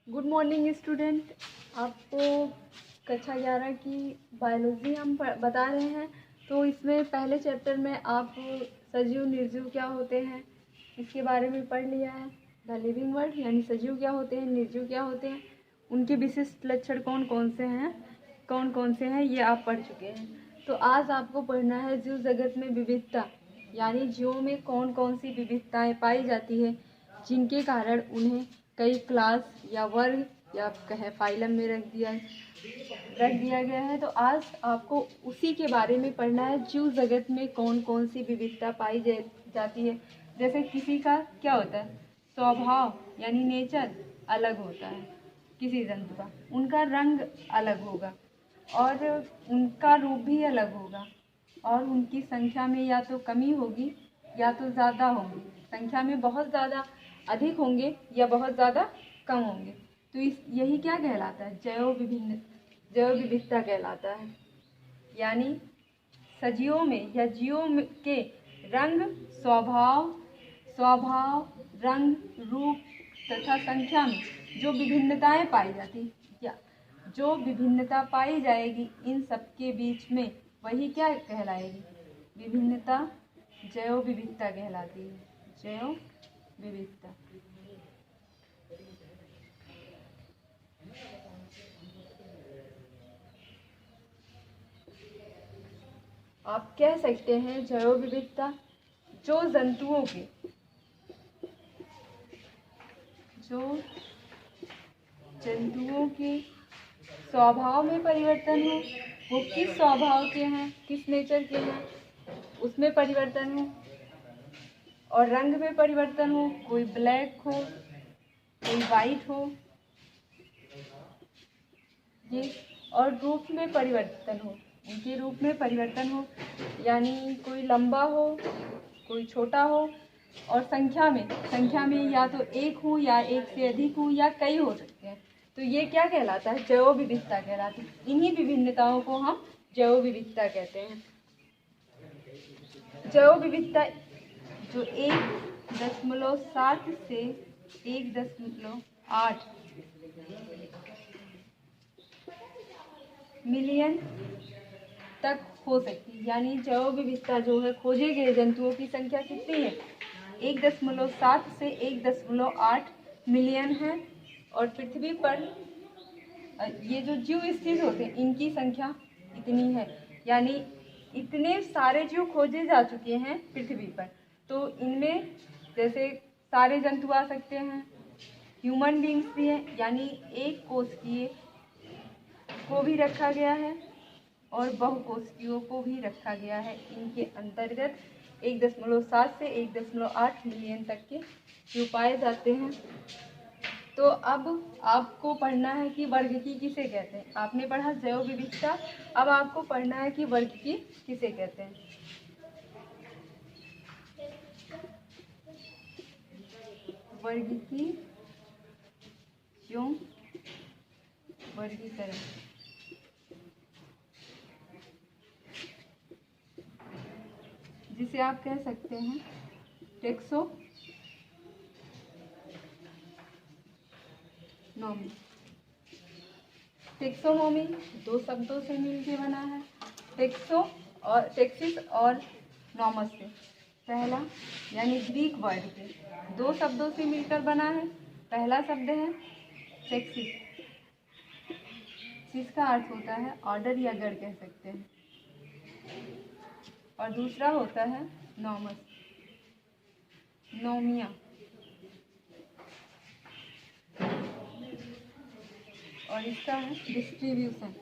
Good morning student. आपको कक्षा 11 की बायोलॉजी हम बता रहे हैं। तो इसमें पहले चैप्टर में आप सजीव निर्जीव क्या होते हैं इसके बारे में पढ़ लिया है। द लिविंग वर्ल्ड यानी सजीव क्या होते हैं, निर्जीव क्या होते हैं, उनके विशिष्ट लक्षण कौन कौन से हैं ये आप पढ़ चुके हैं। तो आज आपको पढ़ना है जीव जगत में विविधता, यानी जीवों में कौन कौन सी विविधताएं पाई जाती है जिनके कारण उन्हें कई क्लास या वर्ग या कहे फाइलम में रख दिया गया है। तो आज आपको उसी के बारे में पढ़ना है, जीव जगत में कौन कौन सी विविधता पाई जाती है। जैसे किसी का क्या होता है, स्वभाव यानी नेचर अलग होता है, किसी जंतु का उनका रंग अलग होगा और उनका रूप भी अलग होगा और उनकी संख्या में या तो कमी होगी या तो ज़्यादा होंगी। संख्या में बहुत ज़्यादा अधिक होंगे या बहुत ज़्यादा कम होंगे। तो यही क्या कहलाता है, जैव विविधता कहलाता है। यानी सजीवों में या जीवों के रंग, स्वभाव, रंग, रूप तथा संख्या में जो विभिन्नताएं पाई जाती या जो विभिन्नता पाई जाएगी, इन सबके बीच में वही क्या कहलाएगी, विभिन्नता, जैव विविधता कहलाती है। जैव विविधता। आप कह सकते हैं जैव विविधता जो जंतुओं के स्वभाव में परिवर्तन हो, वो किस स्वभाव के हैं, किस नेचर के हैं, उसमें परिवर्तन हो, और रंग में परिवर्तन हो, कोई ब्लैक हो कोई वाइट हो ये, और रूप में परिवर्तन हो, उनके रूप में परिवर्तन हो, यानी कोई लंबा हो कोई छोटा हो, और संख्या में या तो एक हो या एक से अधिक हो या कई हो सकते हैं। तो ये क्या कहलाता है, जैव विविधता कहलाती है। इन्हीं विभिन्नताओं को हम जैव विविधता कहते हैं। जैव विविधता जो 1.7 से 1.8 मिलियन तक हो सकती है। यानी जैव विविधता जो है, खोजे गए जंतुओं की संख्या कितनी है, 1.7 से 1.8 मिलियन है। और पृथ्वी पर ये जो जीव स्थित होते हैं इनकी संख्या इतनी है। यानी इतने सारे जीव खोजे जा चुके हैं पृथ्वी पर। तो इनमें जैसे सारे जंतु आ सकते हैं, ह्यूमन बींग्स भी हैं, यानी एक कोशिकीय को भी रखा गया है और बहुकोशिकीयों को भी रखा गया है। इनके अंतर्गत 1.7 से 1.8 मिलियन तक के जीव पाए जाते हैं। तो अब आपको पढ़ना है कि वर्गीकी किसे कहते हैं। आपने पढ़ा जैव विविधता, अब आपको पढ़ना है कि वर्गीकी किसे कहते हैं। वर्गीकी क्यों, वर्गीकरण, जिसे आप कह सकते हैं टेक्सोनॉमी। टेक्सोनॉमी दो शब्दों से मिलकर बना है, टेक्सिस और नॉमस से। पहला यानी ग्रीक वर्ड के दो शब्दों से मिलकर बना है। पहला शब्द है टेक्सिस, जिसका अर्थ होता है ऑर्डर या गढ़ कह सकते हैं, और दूसरा होता है नॉमस, नोमिया, और इसका है डिस्ट्रीब्यूशन।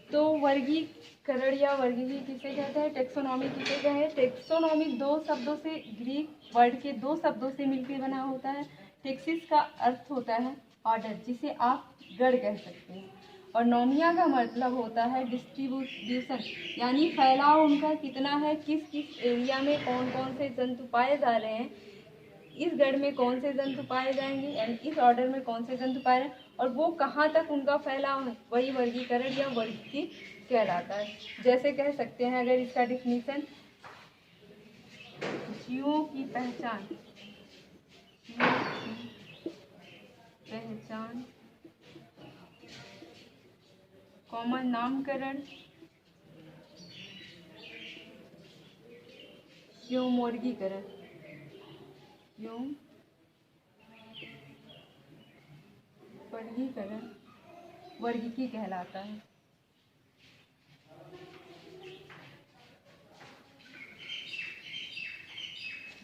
तो वर्गीकरण या वर्गीकी किसे कहते हैं, टेक्सोनॉमी किसे कहते हैं। टेक्सोनॉमी दो शब्दों से, ग्रीक वर्ड के दो शब्दों से मिलकर बना होता है। टेक्सिस का अर्थ होता है ऑर्डर, जिसे आप गढ़ कह सकते हैं, और नोमिया का मतलब होता है डिस्ट्रीब्यूशन, यानी फैलाव उनका कितना है, किस किस एरिया में कौन कौन से जंतु पाए जा रहे हैं, इस गढ़ में कौन से जंतु पाए जाएंगे, यानी इस ऑर्डर में कौन से जंतु पाए जाएंगे और वो कहाँ तक उनका फैलाव है, वही वर्गीकरण या वर्गीकी कहलाता है। जैसे कह सकते हैं, अगर इसका डिफिनीशन जीवों की पहचान, जीवों की पहचान, कॉमन नामकरण एवं वर्गीकरण, एवं वर्गीकरण वर्गीकी कहलाता है।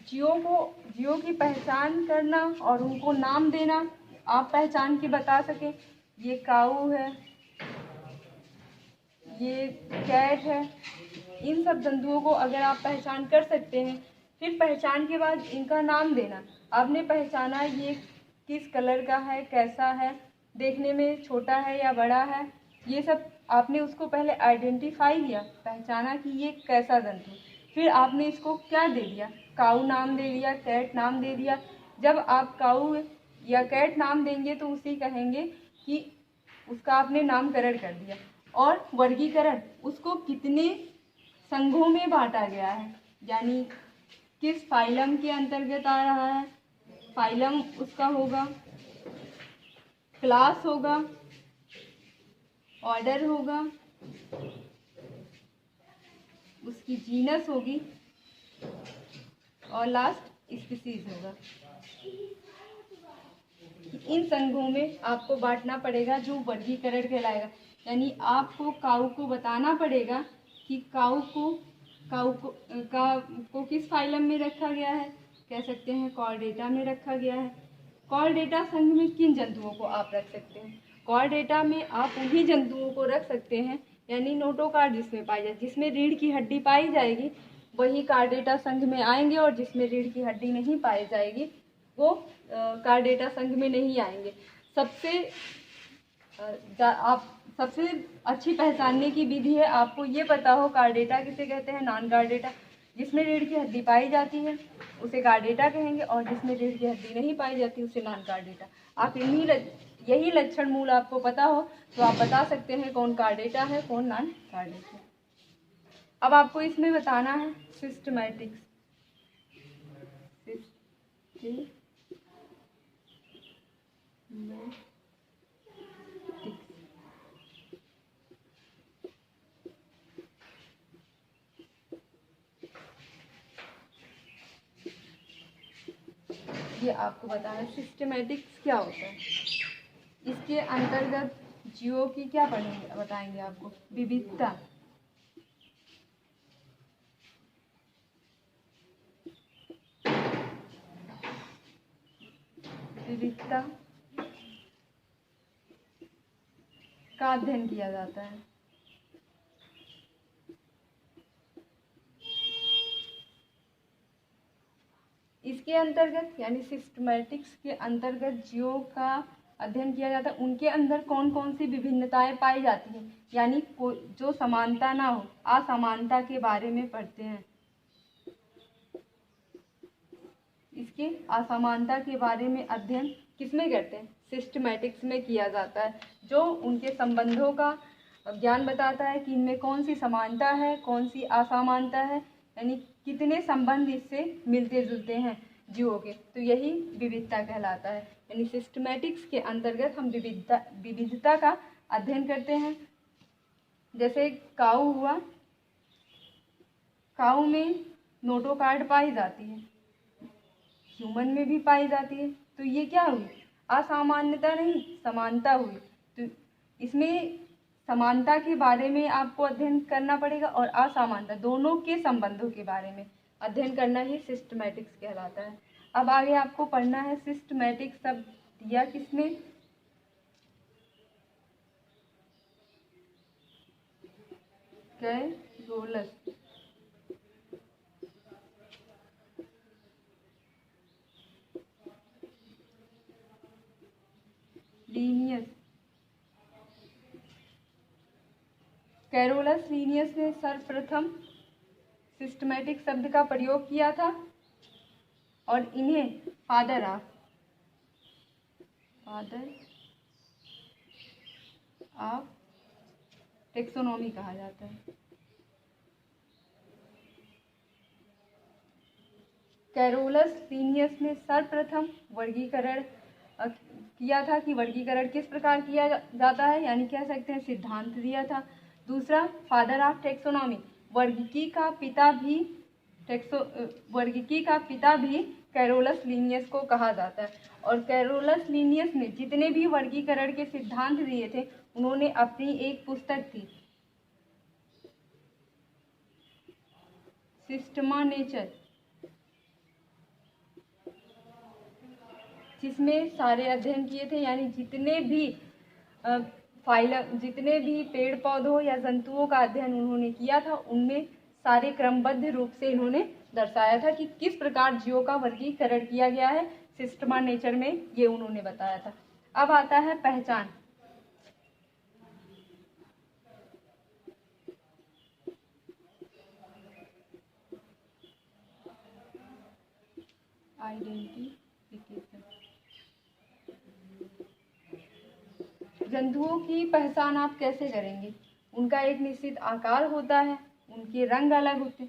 जीवों की पहचान करना और उनको नाम देना, आप पहचान के बता सकें ये काऊ है, ये कैट है, इन सब जंतुओं को अगर आप पहचान कर सकते हैं, फिर पहचान के बाद इनका नाम देना। आपने पहचाना ये किस कलर का है, कैसा है, देखने में छोटा है या बड़ा है, ये सब आपने उसको पहले आइडेंटिफाई किया, पहचाना कि ये कैसा जंतु, फिर आपने इसको क्या दे दिया, काऊ नाम दे दिया, कैट नाम दे दिया। जब आप काऊ या कैट नाम देंगे तो उसी कहेंगे कि उसका आपने नामकरण कर दिया। और वर्गीकरण, उसको कितने संघों में बांटा गया है, यानी किस फाइलम के अंतर्गत आ रहा है, फाइलम उसका होगा, क्लास होगा, ऑर्डर होगा, उसकी जीनस होगी और लास्ट स्पीसीज होगा। इन संघों में आपको बांटना पड़ेगा जो वर्गीकरण कहलाएगा। यानी आपको काऊ को बताना पड़ेगा कि काऊ को किस फाइलम में रखा गया है, कह सकते हैं कॉर्डेटा में रखा गया है। कॉर्डेटा संघ में किन जंतुओं को आप रख सकते हैं? कॉर्डेटा में आप उन्हीं जंतुओं को रख सकते हैं, यानी नोटोकार्ड जिसमें पाई जाए, जिसमें रीढ़ की हड्डी पाई जाएगी वही कार्डेटा संघ में आएंगे, और जिसमें रीढ़ की हड्डी नहीं पाई जाएगी वो कार्डेटा संघ में नहीं आएंगे। आप सबसे अच्छी पहचानने की विधि है, आपको ये पता हो कार्डेटा किसे कहते हैं, नॉन कार्डेटा। जिसमें रीढ़ की हड्डी पाई जाती है उसे कार्डेटा कहेंगे, और जिसमें रीढ़ की हड्डी नहीं पाई जाती उसे नॉन कार्डेटा। आप यही लक्षण मूल आपको पता हो तो आप बता सकते हैं कौन कार्डेटा है, कौन नॉन कार्डेटा है। अब आपको इसमें बताना है सिस्टमैटिक्स। ये आपको बताना सिस्टमैटिक्स क्या होता है। इसके अंतर्गत जीवों की क्या पढ़ेंगे, बताएंगे आपको, विविधता, विविधता का अध्ययन किया जाता है। इसके अंतर्गत यानी सिस्टमैटिक्स के अंतर्गत जीवों का अध्ययन किया जाता है, उनके अंदर कौन कौन सी विभिन्नताएं पाई जाती हैं, यानी जो समानता ना हो, असमानता के बारे में पढ़ते हैं। इसके असमानता के बारे में अध्ययन किसमें करते हैं, सिस्टमैटिक्स में किया जाता है, जो उनके संबंधों का ज्ञान बताता है कि इनमें कौन सी समानता है, कौन सी असमानता है, यानी कितने संबंध इससे मिलते जुलते हैं जीवों के, तो यही विविधता कहलाता है। यानी सिस्टमैटिक्स के अंतर्गत हम विविधता का अध्ययन करते हैं। जैसे काऊ हुआ, काऊ में नोटोकार्ड पाई जाती है, ह्यूमन में भी पाई जाती है, तो ये क्या हुई, असामान्यता नहीं, समानता हुई। तो इसमें समानता के बारे में आपको अध्ययन करना पड़ेगा और असमानता, दोनों के संबंधों के बारे में अध्ययन करना ही सिस्टमैटिक्स कहलाता है। अब आगे आपको पढ़ना है सिस्टमैटिक्स शब्द दिया किसने, कैरोलस। लीनियस, कैरोलस लीनियस ने सर्वप्रथम सिस्टमैटिक शब्द का प्रयोग किया था और इन्हें फादर ऑफ टेक्सोनॉमी कहा जाता है। कैरोलस लिनियस ने सर्वप्रथम वर्गीकरण किया था कि वर्गीकरण किस प्रकार किया जाता है, यानी कह सकते हैं सिद्धांत दिया था। दूसरा, फादर ऑफ टेक्सोनॉमी, वर्गीकी का पिता भी कैरोलस लिनियस को कहा जाता है। और कैरोलस लिनियस ने जितने भी वर्गीकरण के सिद्धांत दिए थे, उन्होंने अपनी एक पुस्तक थी सिस्टमा नेचर, जिसमें सारे अध्ययन किए थे, यानी जितने भी पेड़ पौधों या जंतुओं का अध्ययन उन्होंने किया था, उनमें सारे क्रमबद्ध रूप से इन्होंने दर्शाया था कि किस प्रकार जीवों का वर्गीकरण किया गया है। सिस्टमा नेचर में ये उन्होंने बताया था। अब आता है पहचान। आइडेंटिफिकेशन। जंतुओं की पहचान आप कैसे करेंगे? उनका एक निश्चित आकार होता है, उनके रंग अलग होते,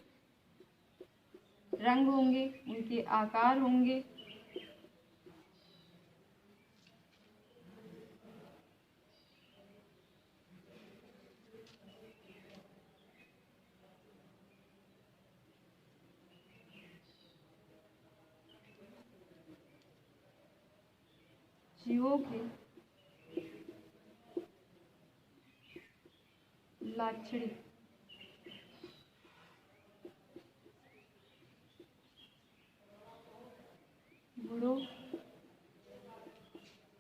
रंग होंगे, उनके आकार होंगे, जीवों के लाक्षणिक गुणों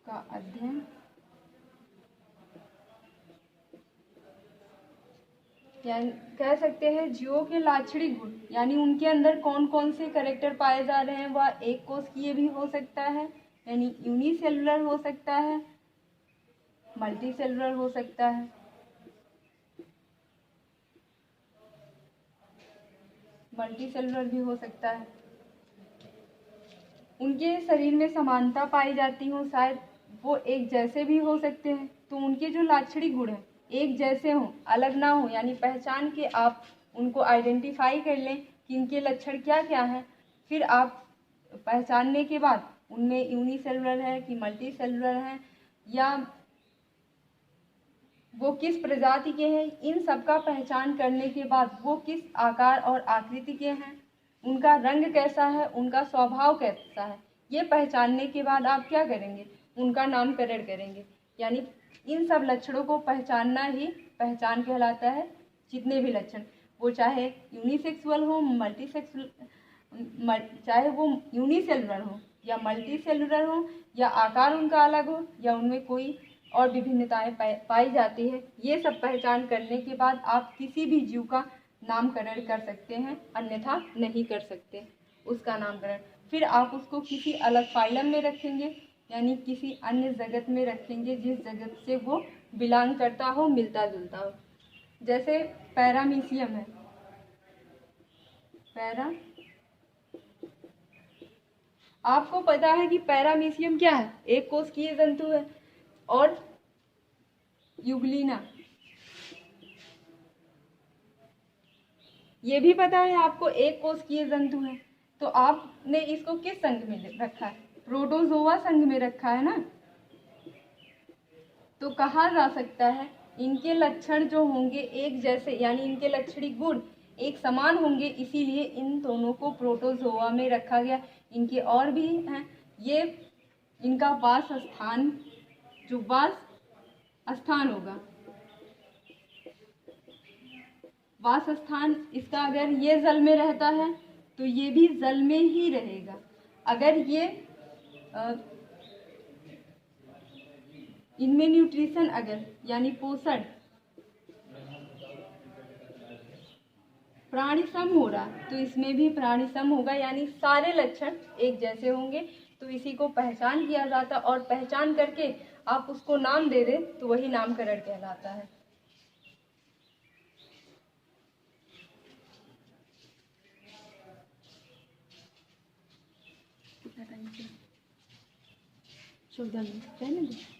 का अध्ययन यानी कह सकते हैं जीवों के लाक्षणिक गुण, यानी उनके अंदर कौन कौन से कैरेक्टर पाए जा रहे हैं। वह एक कोशिकीय भी हो सकता है, यानी यूनिसेलुलर हो सकता है, मल्टी सेलुलर हो सकता है, मल्टी सेलुलर भी हो सकता है। उनके शरीर में समानता पाई जाती हो, शायद वो एक जैसे भी हो सकते हैं। तो उनके जो लाक्षणिक गुण हैं एक जैसे हों, अलग ना हो, यानी पहचान के आप उनको आइडेंटिफाई कर लें कि इनके लक्षण क्या क्या हैं। फिर आप पहचानने के बाद उनमें यूनिसेलुलर है कि मल्टी सेलुलर है, या वो किस प्रजाति के हैं, इन सब का पहचान करने के बाद वो किस आकार और आकृति के हैं, उनका रंग कैसा है, उनका स्वभाव कैसा है, ये पहचानने के बाद आप क्या करेंगे? उनका नामकरण करेंगे। यानी इन सब लक्षणों को पहचानना ही पहचान कहलाता है। जितने भी लक्षण, वो चाहे यूनिसेक्सुअल हो, चाहे वो यूनिसेलुलर हो या मल्टी सेलुलर हो, या आकार उनका अलग हो, या उनमें कोई और विभिन्नताएं पाई जाती है, ये सब पहचान करने के बाद आप किसी भी जीव का नामकरण कर सकते हैं, अन्यथा नहीं कर सकते उसका नामकरण। फिर आप उसको किसी अलग फाइलम में रखेंगे, यानी किसी अन्य जगत में रखेंगे जिस जगत से वो बिलोंग करता हो, मिलता जुलता हो। जैसे पैरामीशियम है, आपको पता है कि पैरामीशियम क्या है? एक कोशिकीय जंतु है। और यूग्लिना, ये भी पता है आपको, एक कोशिकीय जंतु है। तो आपने इसको किस संघ में रखा है? प्रोटोजोआ संघ में रखा है ना। तो कहा जा सकता है इनके लक्षण जो होंगे एक जैसे, यानी इनके लक्षणिक गुण एक समान होंगे, इसीलिए इन दोनों को प्रोटोजोआ में रखा गया। इनके और भी हैं, ये इनका वास स्थान, जो वास स्थान होगा, वास स्थान इसका, अगर ये जल में रहता है तो ये भी जल में ही रहेगा। अगर ये इनमें न्यूट्रिशन, अगर यानी पोषण प्राणी सम हो रहा, तो इसमें भी प्राणी सम होगा, यानी सारे लक्षण एक जैसे होंगे। तो इसी को पहचान किया जाता, और पहचान करके आप उसको नाम दे दें तो वही नामकरण कहलाता है। कितना टाइम? 14 मिनट।